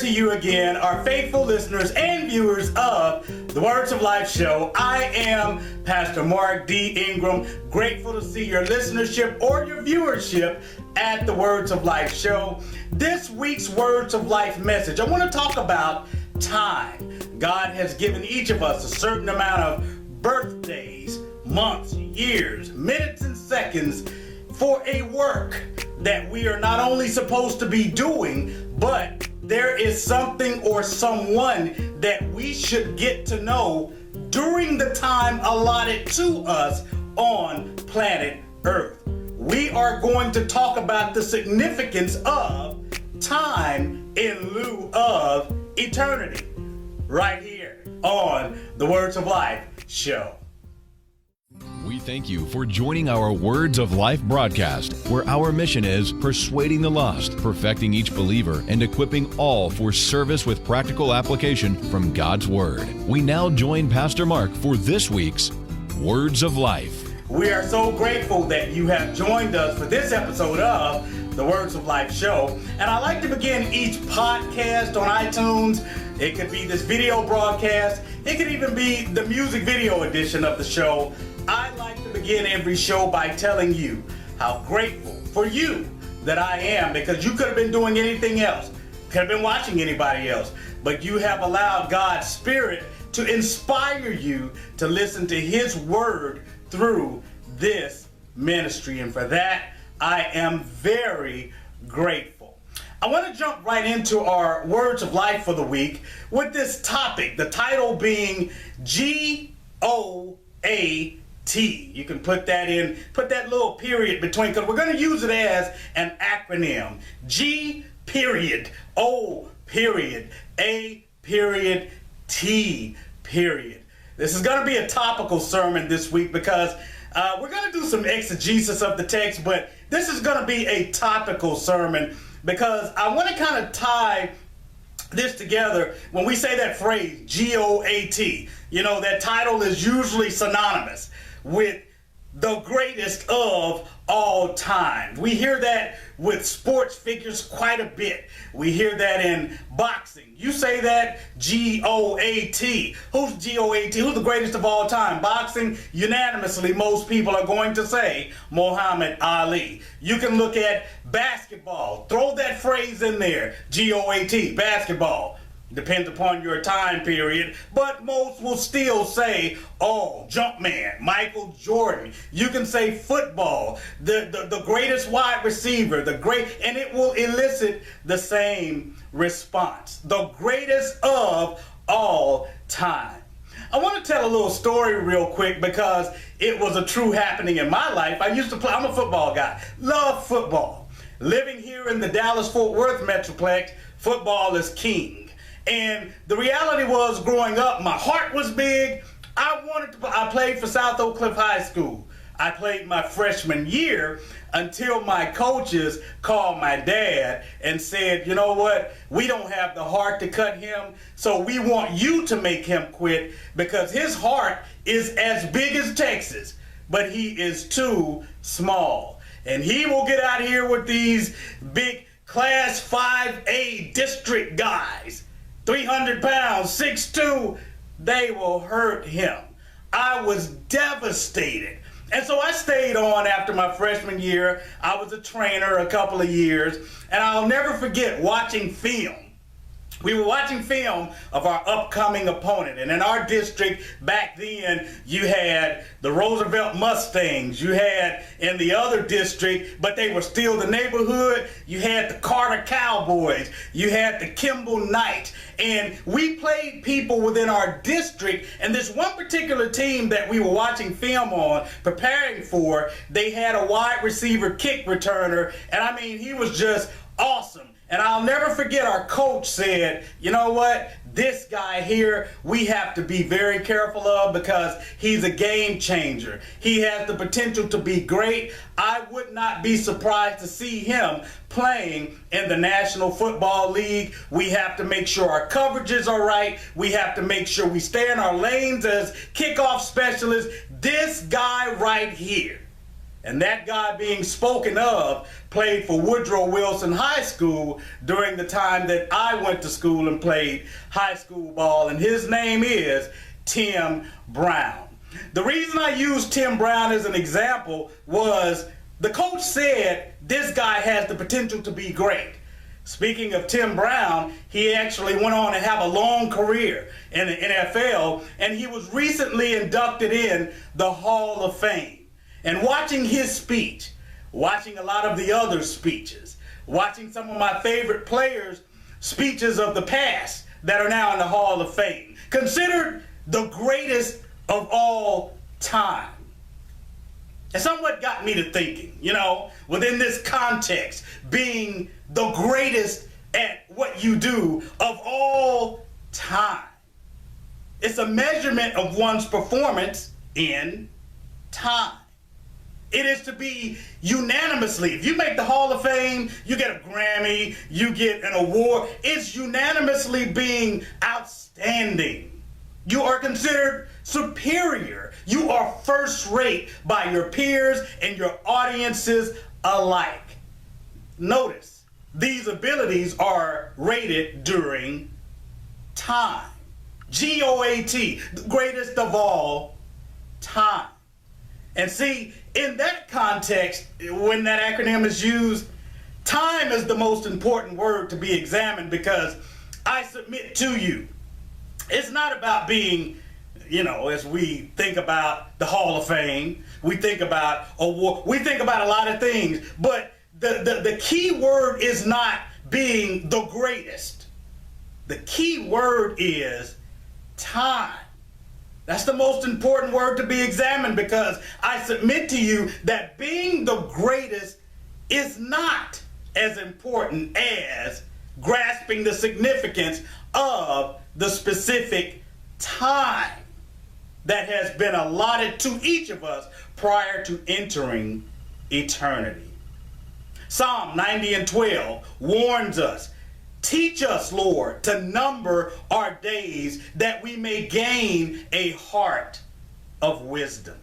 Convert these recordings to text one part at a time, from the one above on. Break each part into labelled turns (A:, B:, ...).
A: to you again, our faithful listeners and viewers of the Words of Life show. I am Pastor Mark D. Ingram, grateful to see your listenership or your viewership at the Words of Life show. This week's Words of Life message, I want to talk about time. God has given each of us a certain amount of birthdays, months, years, minutes, and seconds for a work that we are not only supposed to be doing, but there is something or someone that we should get to know during the time allotted to us on planet Earth. We are going to talk about the significance of time in lieu of eternity right here on the Words of Life show.
B: We thank you for joining our Words of Life broadcast, where our mission is persuading the lost, perfecting each believer, and equipping all for service with practical application from God's Word. We now join Pastor Mark for this week's Words of Life.
A: We are so grateful that you have joined us for this episode of the Words of Life show. And I like to begin each podcast on iTunes. It could be this video broadcast. It could even be the music video edition of the show. I like to begin every show by telling you how grateful for you that I am, because you could have been doing anything else, could have been watching anybody else, but you have allowed God's Spirit to inspire you to listen to His Word through this ministry. And for that, I am very grateful. I want to jump right into our Words of Life for the week with this topic, the title being G.O.A.T. You can put that little period between, because we're going to use it as an acronym. G period, O period, A period, T period. This is going to be a topical sermon this week because we're going to do some exegesis of the text, but this is going to be a topical sermon because I want to kind of tie this together. When we say that phrase, G.O.A.T, you know, that title is usually synonymous with the greatest of all time. We hear that with sports figures quite a bit. We hear that in boxing. You say that, G.O.A.T. Who's G.O.A.T? Who's the greatest of all time? Boxing, unanimously, most people are going to say Muhammad Ali. You can look at basketball. Throw that phrase in there, G.O.A.T, basketball. Depends upon your time period, but most will still say, oh, Jumpman, Michael Jordan. You can say football, the greatest wide receiver, and it will elicit the same response. The greatest of all time. I want to tell a little story real quick because it was a true happening in my life. I used to play, I'm a football guy, love football. Living here in the Dallas-Fort Worth Metroplex, football is king. And the reality was, growing up, my heart was big. I played for South Oak Cliff High School. I played my freshman year until my coaches called my dad and said, you know what, we don't have the heart to cut him, so we want you to make him quit because his heart is as big as Texas, but he is too small. And he will get out here with these big Class 5A district guys. 300 pounds, 6'2", they will hurt him. I was devastated. And so I stayed on after my freshman year. I was a trainer a couple of years, and I'll never forget watching film. We were watching film of our upcoming opponent, and in our district back then, you had the Roosevelt Mustangs. You had in the other district, but they were still the neighborhood, you had the Carter Cowboys. You had the Kimball Knights. And we played people within our district, and this one particular team that we were watching film on, preparing for, they had a wide receiver kick returner, and I mean, he was just awesome. And I'll never forget, our coach said, you know what, this guy here, we have to be very careful of because he's a game changer. He has the potential to be great. I would not be surprised to see him playing in the National Football League. We have to make sure our coverages are right. We have to make sure we stay in our lanes as kickoff specialists. This guy right here And that guy being spoken of played for Woodrow Wilson High School during the time that I went to school and played high school ball, and his name is Tim Brown. The reason I used Tim Brown as an example was the coach said this guy has the potential to be great. Speaking of Tim Brown, he actually went on to have a long career in the NFL, and he was recently inducted in the Hall of Fame. And watching his speech, watching a lot of the other speeches, watching some of my favorite players' speeches of the past that are now in the Hall of Fame, considered the greatest of all time. It somewhat got me to thinking, within this context, being the greatest at what you do of all time. It's a measurement of one's performance in time. It is to be unanimously. If you make the Hall of Fame, you get a Grammy, you get an award. It's unanimously being outstanding. You are considered superior. You are first rate by your peers and your audiences alike. Notice, these abilities are rated during time. G.O.A.T, the greatest of all time. And see, in that context, when that acronym is used, time is the most important word to be examined, because I submit to you, it's not about being, as we think about the Hall of Fame, we think about award, we think about a lot of things, but the key word is not being the greatest. The key word is time. That's the most important word to be examined, because I submit to you that being the greatest is not as important as grasping the significance of the specific time that has been allotted to each of us prior to entering eternity. Psalm 90:12 warns us, "Teach us, Lord, to number our days that we may gain a heart of wisdom."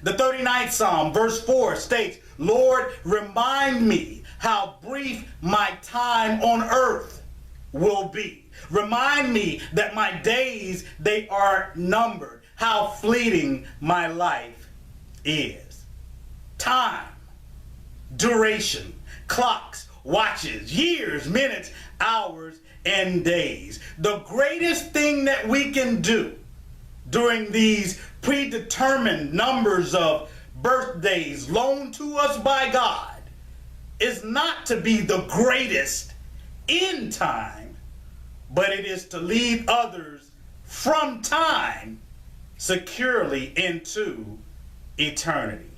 A: The 39th Psalm, verse 4 states, "Lord, remind me how brief my time on earth will be. Remind me that my days, they are numbered, how fleeting my life is." Time, duration, clocks, watches, years, minutes, hours, and days. The greatest thing that we can do during these predetermined numbers of birthdays loaned to us by God is not to be the greatest in time, but it is to lead others from time securely into eternity.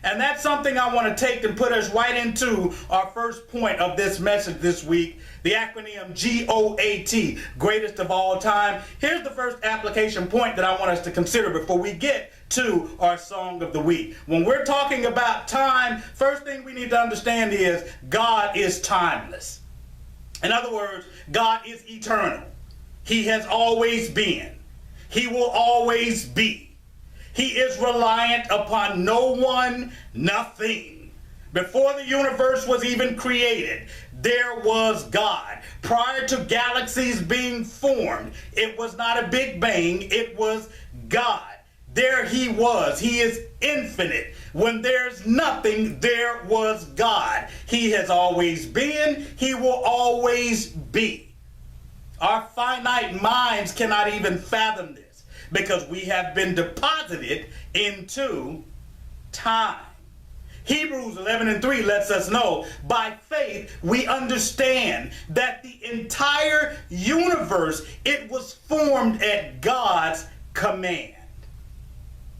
A: And that's something I want to take and put us right into our first point of this message this week, the acronym G.O.A.T, greatest of all time. Here's the first application point that I want us to consider before we get to our song of the week. When we're talking about time, first thing we need to understand is God is timeless. In other words, God is eternal. He has always been. He will always be. He is reliant upon no one, nothing. Before the universe was even created, there was God. Prior to galaxies being formed, it was not a big bang, it was God. There he was. He is infinite. When there's nothing, there was God. He has always been. He will always be. Our finite minds cannot even fathom this, because we have been deposited into time. Hebrews 11:3 lets us know, by faith we understand that the entire universe, it was formed at God's command.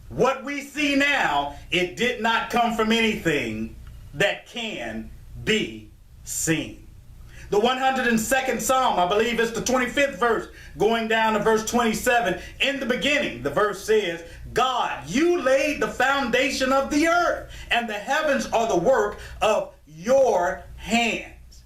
A: What we see now, it did not come from anything that can be seen. The 102nd Psalm, I believe it's the 25th verse, going down to verse 27. In the beginning, the verse says, God, you laid the foundation of the earth, and the heavens are the work of your hands.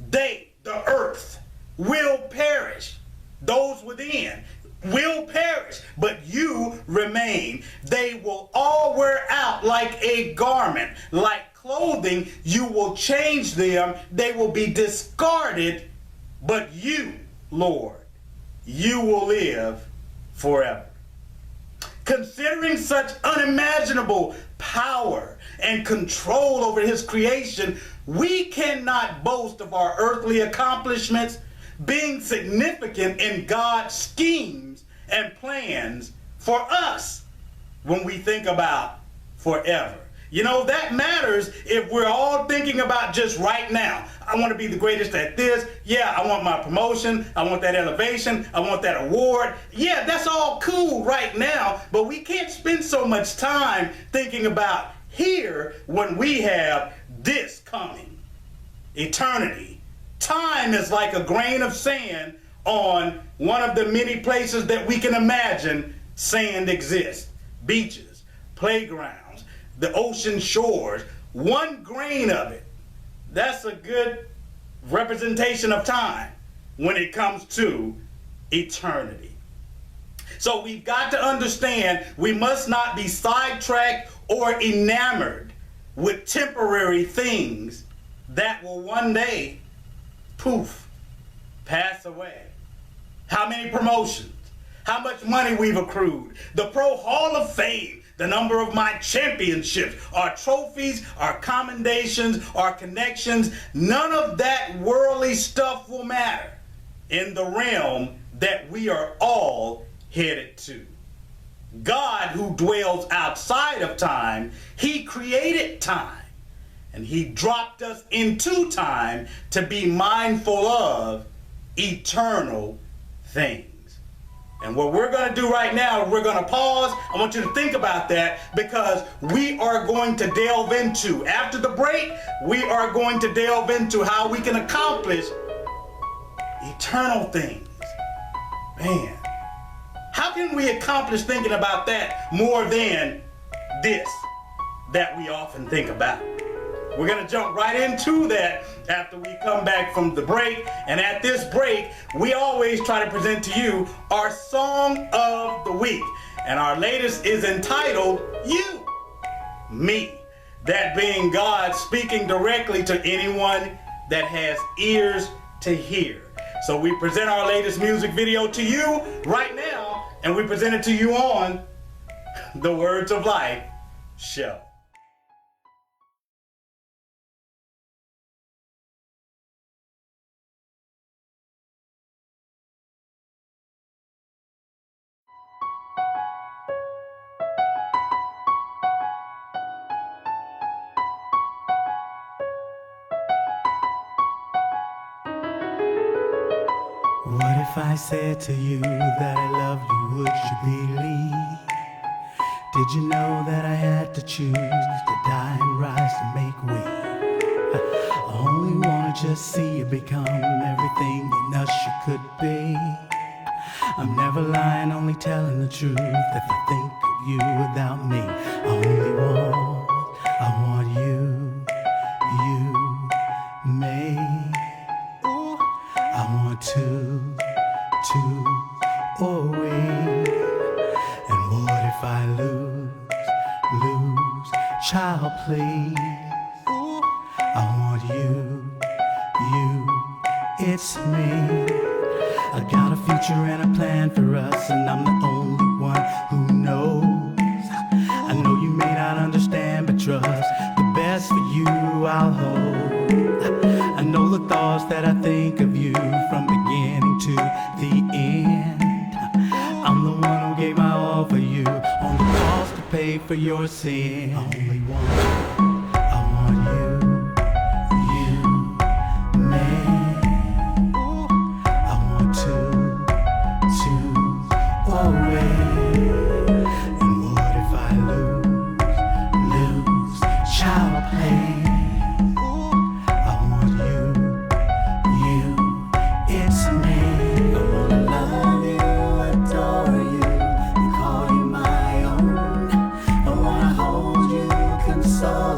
A: They, the earth, will perish. Those within will perish, but you remain. They will all wear out like a garment, like clothing. You will change them. They will be discarded, but you, Lord, you will live forever. Considering such unimaginable power and control over his creation, we cannot boast of our earthly accomplishments being significant in God's schemes and plans for us when we think about forever. You know, that matters if we're all thinking about just right now. I want to be the greatest at this. Yeah, I want my promotion. I want that elevation. I want that award. Yeah, that's all cool right now, but we can't spend so much time thinking about here when we have this coming. Eternity. Time is like a grain of sand on one of the many places that we can imagine sand exists. Beaches, playgrounds, the ocean shores. One grain of it. That's a good representation of time when it comes to eternity. So we've got to understand we must not be sidetracked or enamored with temporary things that will one day, poof, pass away. How many promotions, how much money we've accrued, the Pro Hall of Fame, the number of my championships, our trophies, our commendations, our connections, none of that worldly stuff will matter in the realm that we are all headed to. God, who dwells outside of time, he created time, and he dropped us into time to be mindful of eternal things. And what we're going to do right now, we're going to pause. I want you to think about that, because we are going to delve into, after the break, we are going to delve into how we can accomplish eternal things. Man, how can we accomplish thinking about that more than this that we often think about? We're going to jump right into that after we come back from the break. And at this break, we always try to present to you our Song of the Week. And our latest is entitled, You, Me. That being God speaking directly to anyone that has ears to hear. So we present our latest music video to you right now, and we present it to you on the Words of Life show.
C: What if I said to you that I love you, would you believe? Did you know that I had to choose to die and rise to make way? I only wanna just see you become everything in us you could be. I'm never lying, only telling the truth. If I think of you without me, I want you, me. I want to away. And what if I lose, child, please? I want you, it's me. I got a future and a plan for us, and I'm the only one who knows. I know you may not understand, but trust, the best for you I'll hold. I know the thoughts that I think of you from beginning to the end. I'm the one who gave my all for you, on the cross to pay for your sin. Only one, I want you, me. I want to away. And what if I lose, child, please? So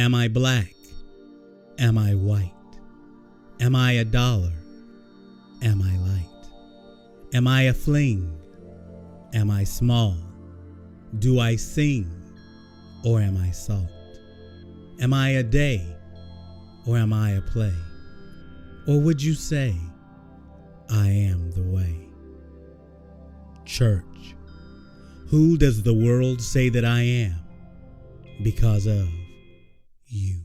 C: Am I black? Am I white? Am I a dollar? Am I light? Am I a fling? Am I small? Do I sing? Or am I salt? Am I a day? Or am I a play? Or would you say, I am the way? Church, who does the world say that I am? Because of you.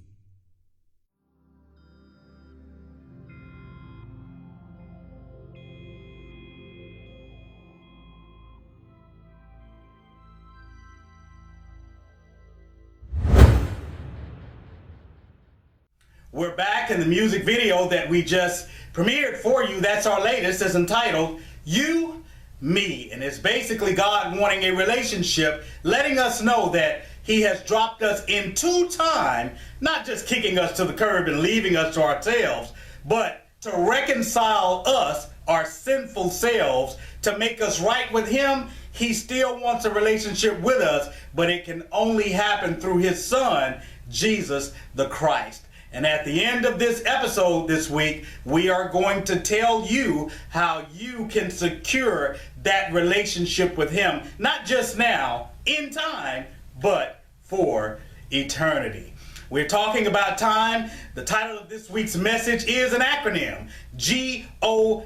A: We're back, in the music video that we just premiered for you, that's our latest, is entitled You, Me. And it's basically God wanting a relationship, letting us know that He has dropped us into time, not just kicking us to the curb and leaving us to ourselves, but to reconcile us, our sinful selves, to make us right with Him. He still wants a relationship with us, but it can only happen through His Son, Jesus the Christ. And at the end of this episode this week, we are going to tell you how you can secure that relationship with Him, not just now, in time, but for eternity. We're talking about time. The title of this week's message is an acronym, G.O.A.T,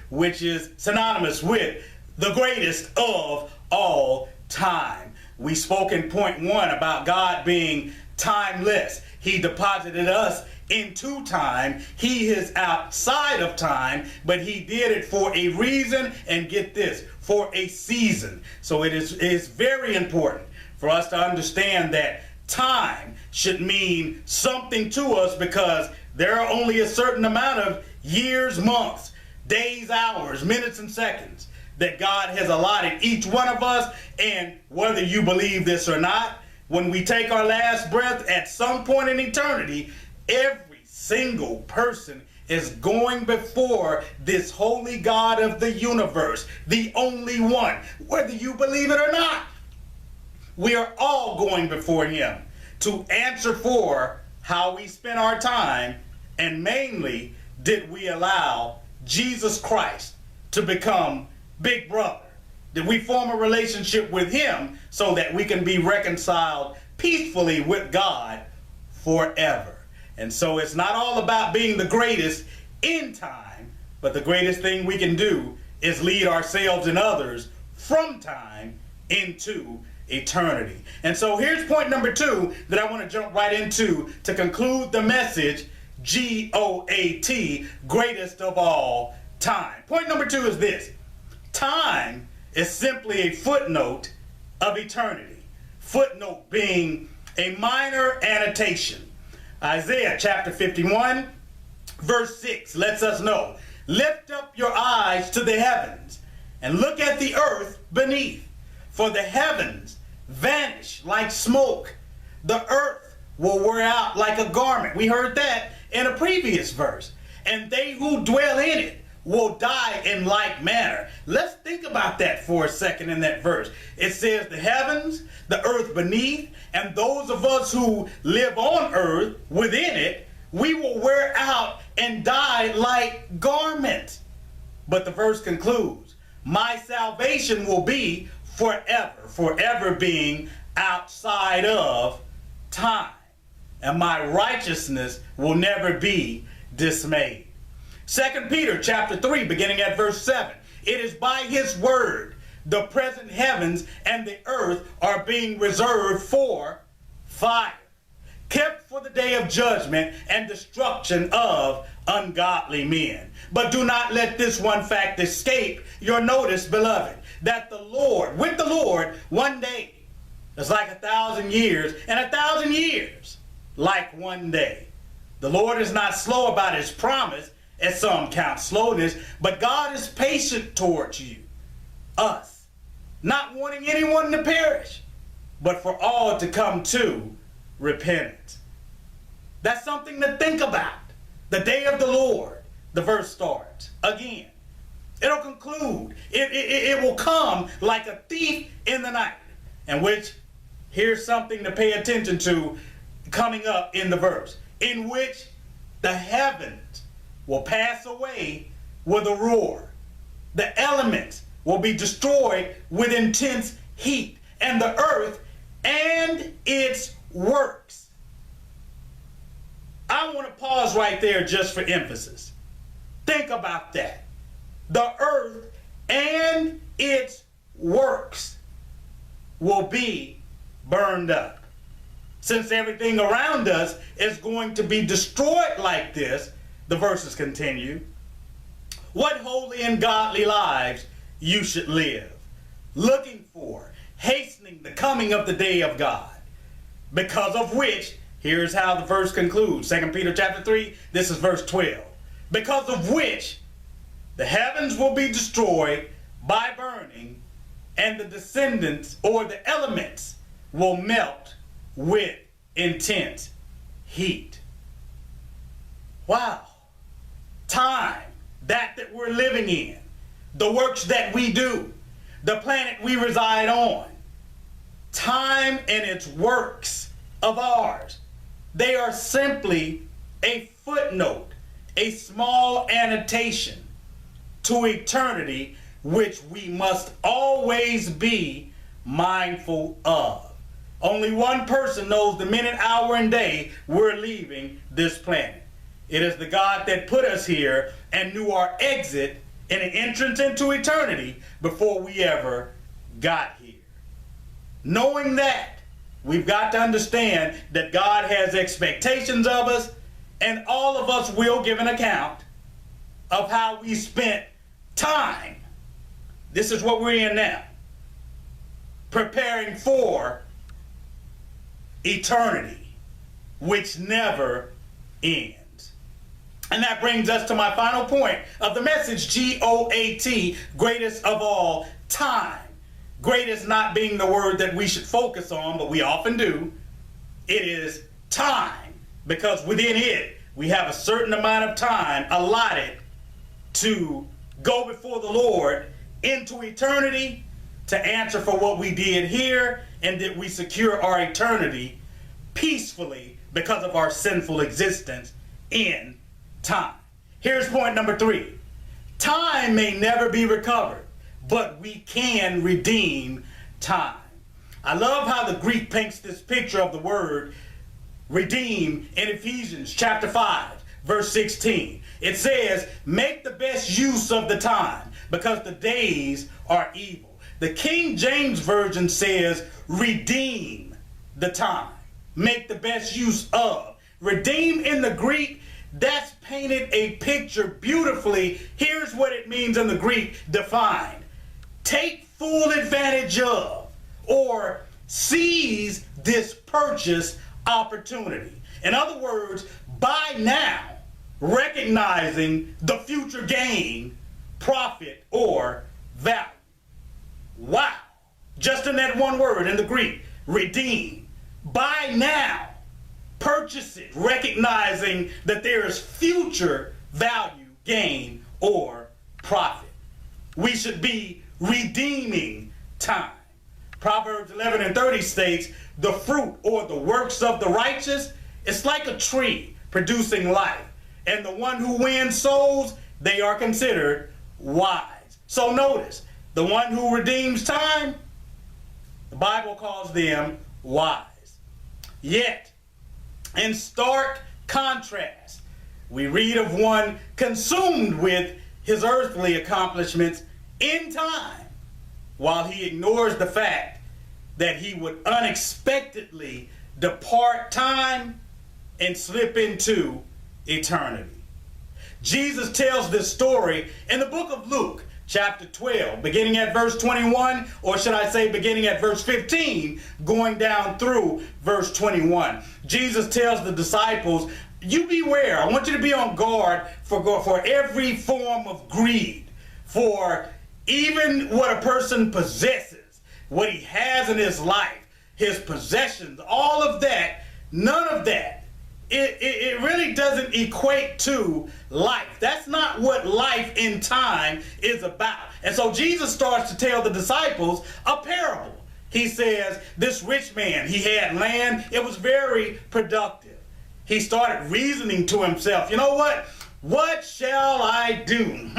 A: which is synonymous with the greatest of all time. We spoke in point 1 about God being timeless. He deposited us into time. He is outside of time, but He did it for a reason, and get this, for a season. So it is very important for us to understand that time should mean something to us, because there are only a certain amount of years, months, days, hours, minutes, and seconds that God has allotted each one of us. And whether you believe this or not, when we take our last breath at some point in eternity, every single person is going before this holy God of the universe, the only one, whether you believe it or not. We are all going before Him to answer for how we spent our time, and mainly, did we allow Jesus Christ to become Big Brother? Did we form a relationship with Him so that we can be reconciled peacefully with God forever? And so it's not all about being the greatest in time, but the greatest thing we can do is lead ourselves and others from time into eternity. And so here's point number 2 that I want to jump right into to conclude the message, G.O.A.T, greatest of all time. Point number 2 is this: time is simply a footnote of eternity. Footnote being a minor annotation. Isaiah chapter 51, verse 6 lets us know, lift up your eyes to the heavens and look at the earth beneath, for the heavens vanish like smoke. The earth will wear out like a garment. We heard that in a previous verse. And they who dwell in it will die in like manner. Let's think about that for a second in that verse. It says the heavens, the earth beneath, and those of us who live on earth within it, we will wear out and die like garments. But the verse concludes, my salvation will be forever, forever being outside of time, and my righteousness will never be dismayed. 2 Peter chapter 3, beginning at verse 7. It is by His word the present heavens and the earth are being reserved for fire, kept for the day of judgment and destruction of ungodly men. But do not let this one fact escape your notice, beloved, that with the Lord, one day is like 1,000 years, and 1,000 years like one day. The Lord is not slow about His promise, as some count slowness, but God is patient towards you, us, not wanting anyone to perish, but for all to come to repentance. That's something to think about. The day of the Lord, the verse starts. Again, it'll conclude. It will come like a thief in the night, in which, here's something to pay attention to. coming up in the verse, in which the heavens will pass away with a roar. The elements will be destroyed with intense heat, and the earth and its works. I want to pause right there just for emphasis. Think about that. The earth and its works will be burned up. Since everything around us is going to be destroyed like this, the verses continue, what holy and godly lives you should live, looking for, hastening the coming of the day of God, because of which, here's how the verse concludes, 2 Peter chapter 3, this is verse 12, because of which the heavens will be destroyed by burning, and the descendants or the elements will melt with intense heat. Wow. Time, that we're living in, the works that we do, the planet we reside on, time and its works of ours, they are simply a footnote, a small annotation to eternity, which we must always be mindful of. Only one person knows the minute, hour, and day we're leaving this planet. It is the God that put us here and knew our exit and an entrance into eternity before we ever got here. Knowing that, we've got to understand that God has expectations of us, and all of us will give an account of how we spent time. This is what we're in now. Preparing for eternity, which never ends. And that brings us to my final point of the message, G.O.A.T, greatest of all time. Greatest not being the word that we should focus on, but we often do. It is time, because within it, we have a certain amount of time allotted to go before the Lord into eternity, to answer for what we did here, and that we secure our eternity peacefully because of our sinful existence in time. Here's point number 3. Time may never be recovered, but we can redeem time. I love how the Greek paints this picture of the word redeem in Ephesians chapter 5, verse 16. It says, make the best use of the time, because the days are evil. The King James Version says, redeem the time. Make the best use of. Redeem in the Greek, that's painted a picture beautifully. Here's what it means in the Greek defined. Take full advantage of, or seize this purchase opportunity. In other words, buy now, recognizing the future gain, profit, or value. Wow. Just in that one word in the Greek, redeem. Buy now. Purchase it, recognizing that there is future value, gain, or profit. We should be redeeming time. Proverbs 11:30 states, the fruit or the works of the righteous is like a tree producing life, and the one who wins souls, they are considered wise. So notice, the one who redeems time, the Bible calls them wise. Yet, in stark contrast, we read of one consumed with his earthly accomplishments in time, while he ignores the fact that he would unexpectedly depart time and slip into eternity. Jesus tells this story in the book of Luke, chapter 12, beginning at verse 21, or should I say beginning at verse 15, going down through verse 21. Jesus tells the disciples, you beware. I want you to be on guard for every form of greed, for even what a person possesses, what he has in his life, his possessions, all of that, none of that, it really doesn't equate to life. That's not what life in time is about. And so Jesus starts to tell the disciples a parable. He says, this rich man, he had land. It was very productive. He started reasoning to himself, you know what? What shall I do?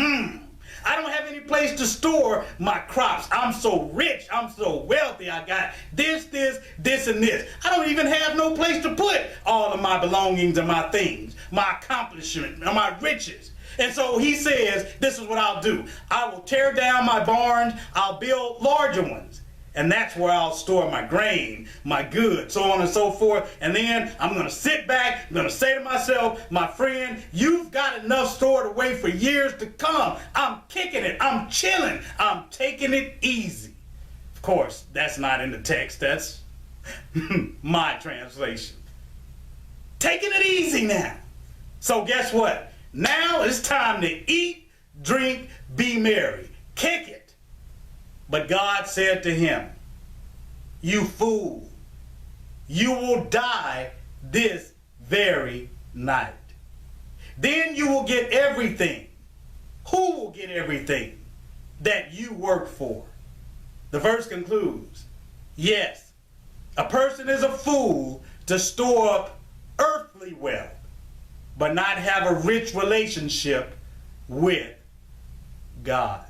A: I don't have any place to store my crops. I'm so rich. I'm so wealthy. I got this, and this. I don't even have no place to put all of my belongings and my things, my accomplishments, and my riches. And so he says, this is what I'll do. I will tear down my barns. I'll build larger ones. And that's where I'll store my grain, my goods, so on and so forth. And then I'm going to sit back. I'm going to say to myself, my friend, you've got enough stored away for years to come. I'm kicking it. I'm chilling. I'm taking it easy. Of course, that's not in the text. That's my translation. Taking it easy now. So guess what? Now it's time to eat, drink, be merry. Kick it. But God said to him, you fool, you will die this very night. Then you will get everything. Who will get everything that you work for? The verse concludes, yes, a person is a fool to store up earthly wealth, but not have a rich relationship with God.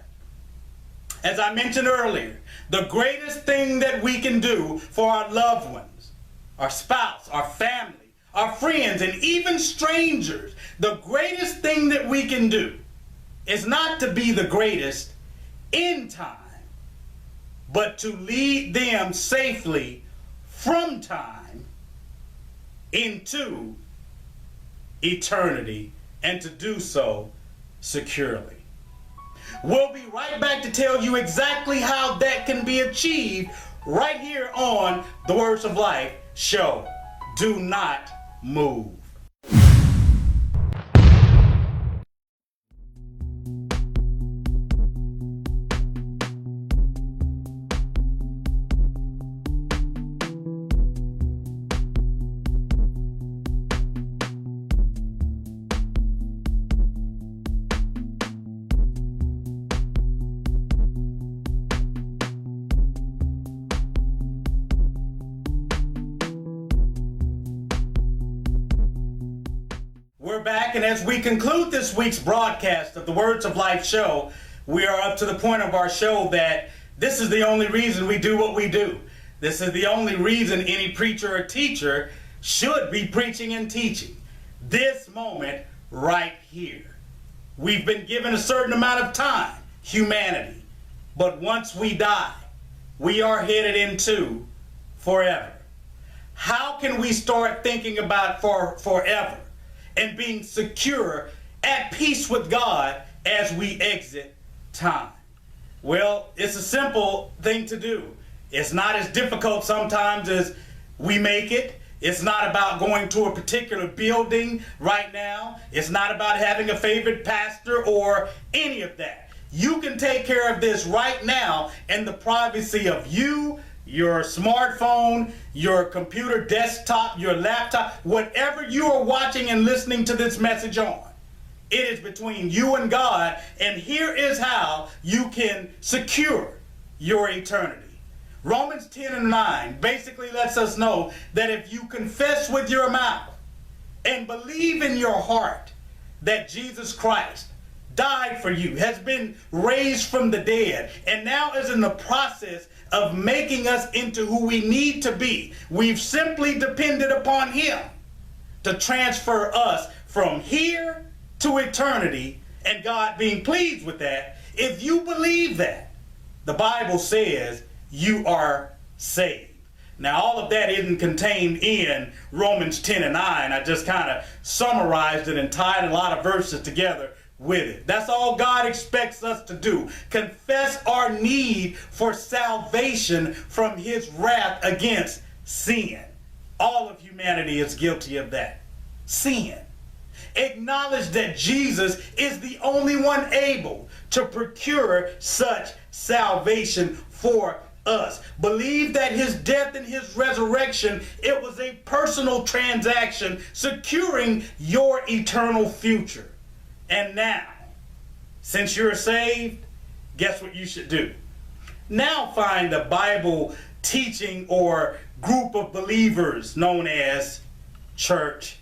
A: As I mentioned earlier, the greatest thing that we can do for our loved ones, our spouse, our family, our friends, and even strangers, the greatest thing that we can do is not to be the greatest in time, but to lead them safely from time into eternity, and to do so securely. We'll be right back to tell you exactly how that can be achieved right here on the Words of Life show. Do not move. We're back, and as we conclude this week's broadcast of the Words of Life show, we are up to the point of our show that this is the only reason we do what we do. This is the only reason any preacher or teacher should be preaching and teaching. This moment right here. We've been given a certain amount of time, humanity, but once we die, we are headed into forever. How can we start thinking about forever and being secure, at peace with God as we exit time? Well, it's a simple thing to do. It's not as difficult sometimes as we make it. It's not about going to a particular building right now. It's not about having a favorite pastor or any of that. You can take care of this right now in the privacy of you, your smartphone, your computer desktop, your laptop, whatever you are watching and listening to this message on. It is between you and God, and here is how you can secure your eternity. Romans 10:9 basically lets us know that if you confess with your mouth and believe in your heart that Jesus Christ died for you, has been raised from the dead, and now is in the process of making us into who we need to be. We've simply depended upon him to transfer us from here to eternity, and God being pleased with that. If you believe that, the Bible says you are saved. Now, all of that isn't contained in Romans 10:9. I just kind of summarized it and tied a lot of verses together with it. That's all God expects us to do. Confess our need for salvation from his wrath against sin. All of humanity is guilty of that. Sin. Acknowledge that Jesus is the only one able to procure such salvation for us. Believe that his death and his resurrection, it was a personal transaction securing your eternal future. And now, since you're saved, guess what you should do? Now find a Bible teaching or group of believers known as church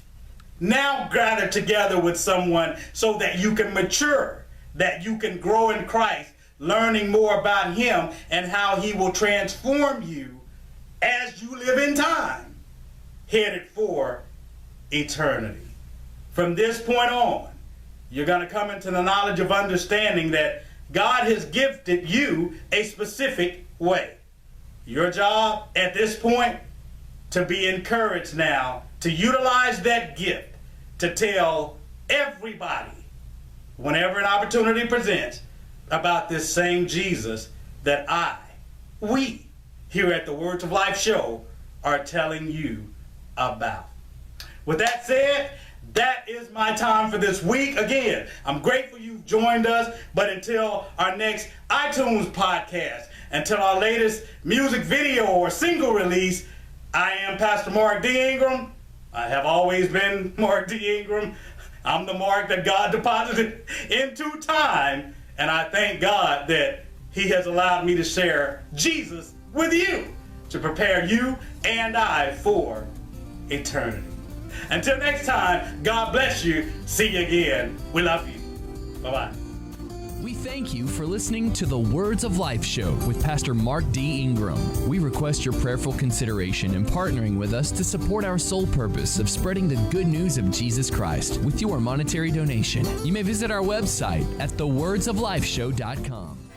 A: now gather together with someone so that you can mature, that you can grow in Christ, learning more about him and how he will transform you as you live in time, headed for eternity. From this point on, you're going to come into the knowledge of understanding that God has gifted you a specific way. Your job at this point, to be encouraged now to utilize that gift to tell everybody, whenever an opportunity presents, about this same Jesus that we here at the Words of Life show are telling you about. With that said, that is my time for this week. Again, I'm grateful you've joined us, but until our next iTunes podcast, until our latest music video or single release, I am Pastor Mark D. Ingram. I have always been Mark D. Ingram. I'm the Mark that God deposited into time, and I thank God that he has allowed me to share Jesus with you to prepare you and I for eternity. Until next time, God bless you. See you again. We love you. Bye-bye.
D: We thank you for listening to the Words of Life show with Pastor Mark D. Ingram. We request your prayerful consideration in partnering with us to support our sole purpose of spreading the good news of Jesus Christ with your monetary donation. You may visit our website at thewordsoflifeshow.com.